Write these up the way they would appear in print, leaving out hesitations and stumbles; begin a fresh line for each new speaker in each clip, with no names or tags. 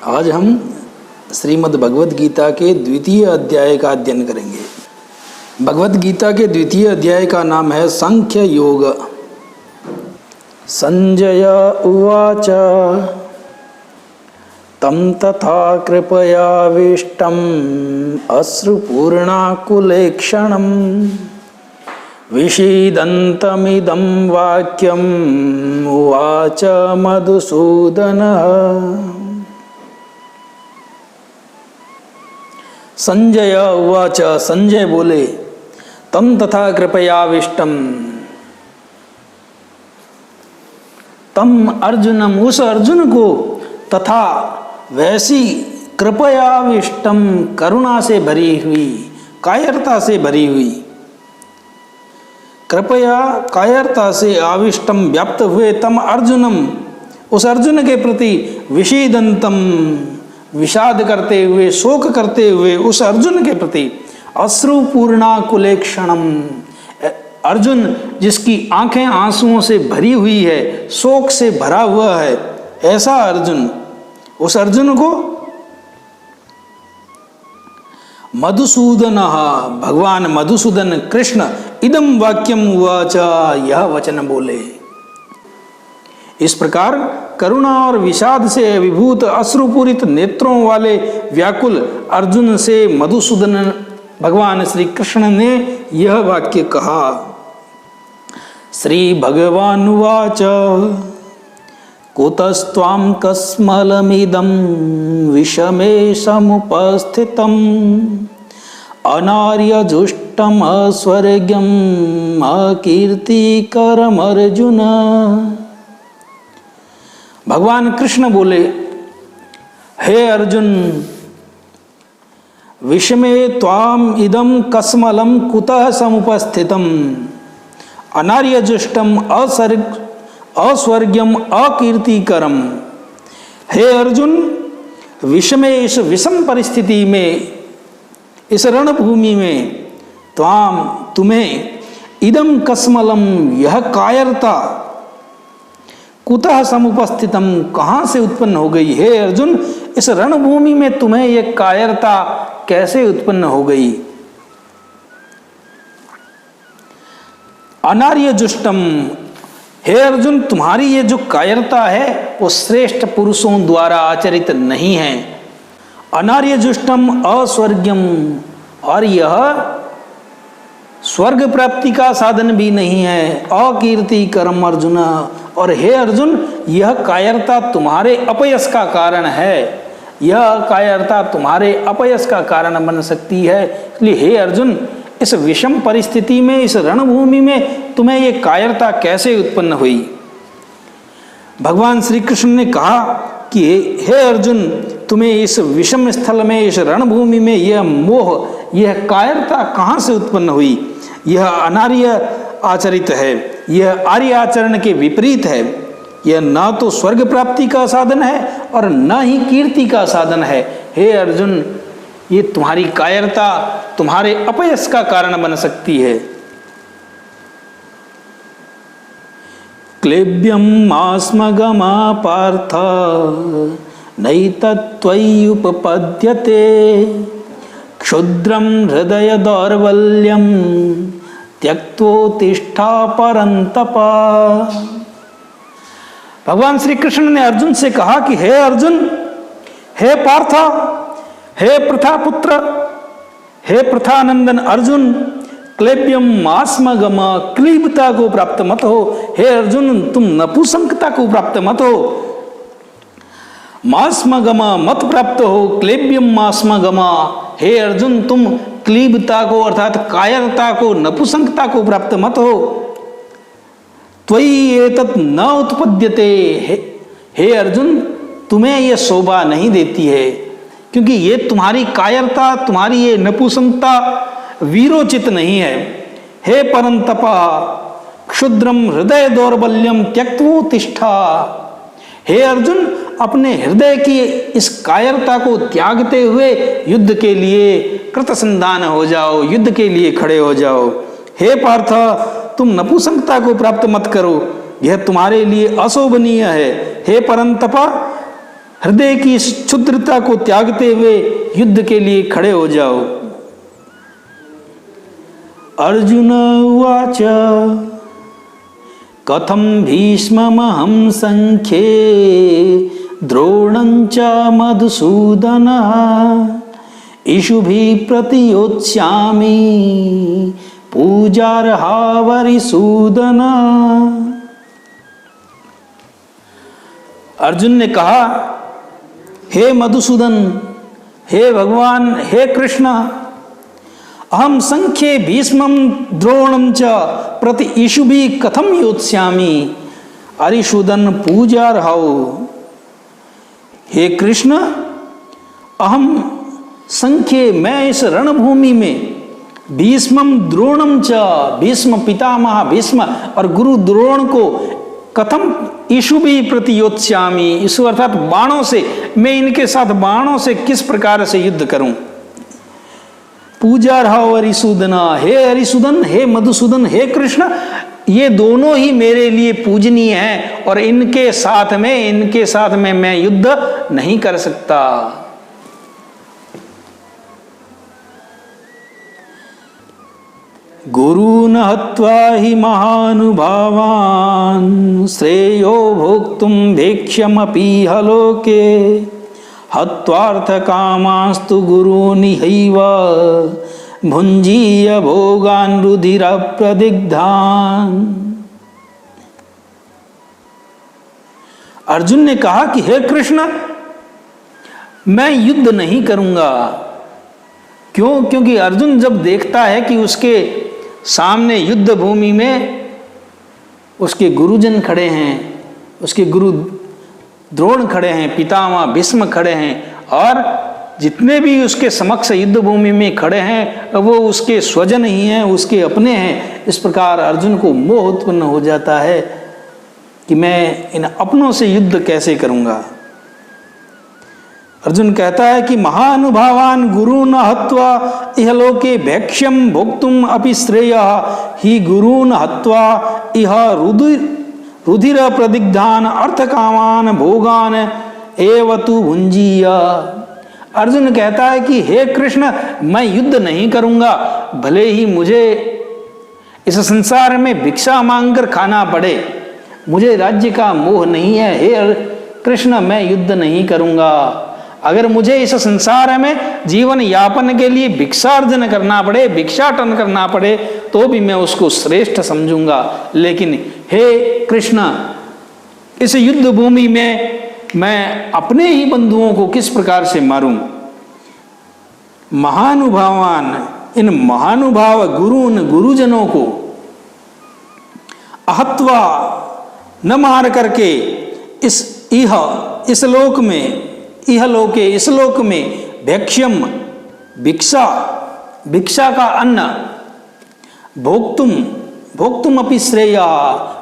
आज हम श्रीमद् भगवद गीता के द्वितीय अध्याय का अध्ययन करेंगे। भगवद गीता के द्वितीय अध्याय का नाम है सांख्य योग। संजय उवाच तं तथा कृपयाविष्टम् अश्रुपूर्णाकुलेक्षणम् विषीदन्तमिदं वाक्यम् उवाच मधुसूदनः। संजय उवाच, संजय बोले, तम तथा कृपयाविष्टम, तम अर्जुनम, उस अर्जुन को, तथा वैसी, कृपयाविष्टम, करुणा से भरी हुई, कायरता से भरी हुई, कृपया कायरता से आविष्टम व्याप्त हुए, तम अर्जुनम, उस अर्जुन के प्रति, विषीदंतम, विषाद करते हुए, शोक करते हुए उस अर्जुन के प्रति, अश्रुपूर्णाकुलेक्षणम, अर्जुन जिसकी आंखें आंसुओं से भरी हुई है, शोक से भरा हुआ है, ऐसा अर्जुन, उस अर्जुन को मधुसूदन, भगवान मधुसूदन कृष्ण इदम वाक्यम उवाच, यह वचन बोले। इस प्रकार करुणा और विषाद से विभूत अश्रुपूरित नेत्रों वाले व्याकुल अर्जुन से मधुसूदन भगवान श्री कृष्ण ने यह वाक्य कहा। श्री भगवानुवाच कुतस्त्वां कस्मलमिदं विषमे समुपस्थितम् अनार्यजुष्टम् अस्वर्ग्यम् अकीर्तिकरमर्जुन। भगवान कृष्ण बोले, हे अर्जुन, विषमे त्वाम इदम कस्मलम कुतः समुपस्थितम अनार्यजुष्टम अस्वर्ग्यम अकीर्तिकरम। हे अर्जुन, विषमे, इस विषम परिस्थिति में, इस रणभूमि में, त्वाम, तुम्हें, इदम कस्मलम, यह कायरता, कुतः समुपस्थितम, कहाँ से उत्पन्न हो गई। हे अर्जुन, इस रणभूमि में तुम्हें यह कायरता कैसे उत्पन्न हो गई। अनार्यजुष्टम, हे अर्जुन, तुम्हारी ये जो कायरता है वो श्रेष्ठ पुरुषों द्वारा आचरित नहीं है। अनार्यजुष्टम अस्वर्ग्यम, और यह स्वर्ग प्राप्ति का साधन भी नहीं है। अकीर्तिकरम अर्जुन, और हे अर्जुन, यह कायरता तुम्हारे अपयश का कारण है। यह कायरता तुम्हारे अपयश का कारण बन सकती है। इसलिए हे अर्जुन, इस विषम परिस्थिति में, इस रणभूमि में तुम्हें यह कायरता कैसे उत्पन्न हुई। भगवान श्री कृष्ण ने कहा कि हे अर्जुन, तुम्हें इस विषम स्थल में, इस रणभूमि में यह मोह, यह कायरता कहाँ से उत्पन्न हुई। यह अनार्य आचरित है, यह आर्य आचरण के विपरीत है। यह न तो स्वर्ग प्राप्ति का साधन है और न ही कीर्ति का साधन है। हे अर्जुन, ये तुम्हारी कायरता तुम्हारे अपयश का कारण बन सकती है। क्लेब्यम आस्मगमा पार्थ नैतत्त्वय्युपपद्यते क्षुद्रम हृदय दौर्बल्यम त्यक्तोत्तिष्ठा परंतप। भगवान श्री कृष्ण ने अर्जुन से कहा कि हे अर्जुन, हे पार्थ, हे प्रथापुत्र, हे प्रथानंदन अर्जुन, क्लेब्यम आस्मगम, क्लीबता को प्राप्त मत हो। हे अर्जुन, तुम नपुंसकता को प्राप्त मत हो। मास्मगम, मत प्राप्त हो। क्लेब्यम मास्मगम, हे अर्जुन, तुम क्लीबता को अर्थात कायरता को, नपुंसकता को प्राप्त मत हो। त्वयि एतत् न उत्पद्यते, हे अर्जुन, तुम्हें यह शोभा नहीं देती है, क्योंकि ये तुम्हारी कायरता, तुम्हारी ये नपुंसकता वीरोचित नहीं है। हे परंतपा, क्षुद्रम हृदय दौर्बल्यम त्यक्तोत्तिष्ठा। हे अर्जुन, अपने हृदय की इस कायरता को त्यागते हुए युद्ध के लिए कृतसंधान हो जाओ, युद्ध के लिए खड़े हो जाओ। हे पार्थ, तुम नपुंसकता को प्राप्त मत करो, यह तुम्हारे लिए अशोभनीय है। हे परंतपा, हृदय की इस क्षुद्रता को त्यागते हुए युद्ध के लिए खड़े हो जाओ। अर्जुन उवाच कथं भीष्ममहं संख्ये द्रोणं च मधुसूदन इषुभिः प्रतियोत्स्यामि पूजार्हा वरिसूदन। अर्जुन ने कहा, हे मधुसूदन, हे भगवान, हे कृष्ण, अहम संख्ये भीष्मं द्रोणं च प्रति इषुभिः कथं योत्स्यामि अरिसूदन पूजार्हाओ। हे कृष्ण, अहम संख्ये, मैं इस रणभूमि में भीष्मं द्रोणं च, भीष्म पितामह भीष्म और गुरु द्रोण को कथम इषुभिः प्रतियोत्स्यामि, इस अर्थात बाणों से, मैं इनके साथ बाणों से किस प्रकार से युद्ध करूं। पूजार्हाओ अरिसूदना, हे अरिसूदन, हे मधुसूदन, हे कृष्ण, ये दोनों ही मेरे लिए पूजनीय हैं और इनके साथ में मैं युद्ध नहीं कर सकता। गुरून् हत्वा हि महानुभावान् श्रेयो भोक्तुं भैक्ष्यमपीह लोके हत्वार्थकामास्तु गुरूनिहैव भुञ्जीय भोगान् रुधिरप्रदिग्धान्। अर्जुन ने कहा कि हे कृष्ण, मैं युद्ध नहीं करूंगा। क्यों? क्योंकि अर्जुन जब देखता है कि उसके सामने युद्ध भूमि में उसके गुरुजन खड़े हैं, उसके गुरु द्रोण खड़े हैं, पितामह भीष्म खड़े हैं और जितने भी उसके समक्ष युद्ध भूमि में खड़े हैं वो उसके स्वजन ही हैं, उसके अपने हैं। इस प्रकार अर्जुन को मोह उत्पन्न हो जाता है कि मैं इन अपनों से युद्ध कैसे करूंगा। अर्जुन कहता है कि महानुभावान गुरून् हत्वा इहलोके भैक्ष्यम भोक्तुम अपि श्रेयः हि गुरून् हत्वा इह रुधिर प्रदिग्धान अर्थकामान भोगान एव तु भुंजीय। अर्जुन कहता है कि हे कृष्ण, मैं युद्ध नहीं करूंगा, भले ही मुझे इस संसार में भिक्षा मांगकर खाना पड़े, मुझे राज्य का मोह नहीं है। हे कृष्ण, मैं युद्ध नहीं करूंगा। अगर मुझे इस संसार में जीवन यापन के लिए भिक्षार्जन करना पड़े, भिक्षाटन करना पड़े, तो भी मैं उसको श्रेष्ठ समझूंगा। लेकिन हे कृष्ण, इस युद्ध भूमि में मैं अपने ही बंधुओं को किस प्रकार से मारूं। महानुभावान, इन महानुभाव गुरुजनों को अहत्वा, न मार करके, इस लोक में, इहलोके, इस लोक में भैक्ष्यम, भिक्षा का अन्न, भोक्तुम अपि श्रेया,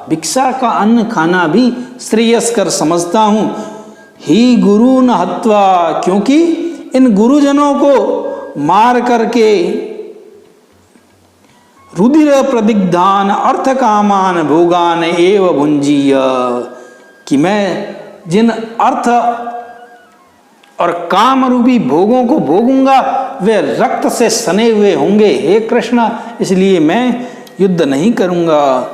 भिक्षा का अन्न खाना भी श्रेयस्कर समझता हूं। ही गुरून् हत्वा, क्योंकि इन गुरुजनों को मार करके रुधिर प्रदिग्धान अर्थकामान भोगान एव भुंजीय, कि मैं जिन अर्थ और काम रूपी भोगों को भोगूंगा वे रक्त से सने हुए होंगे। हे कृष्ण, इसलिए मैं युद्ध नहीं करूंगा।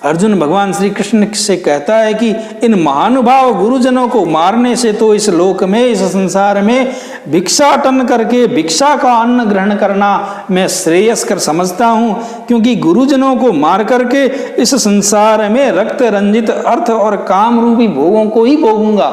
अर्जुन भगवान श्री कृष्ण से कहता है कि इन महानुभाव गुरुजनों को मारने से तो इस लोक में, इस संसार में भिक्षाटन करके भिक्षा का अन्न ग्रहण करना मैं श्रेयस्कर समझता हूं, क्योंकि गुरुजनों को मार करके इस संसार में रक्त रंजित अर्थ और काम रूपी भोगों को ही भोगूंगा।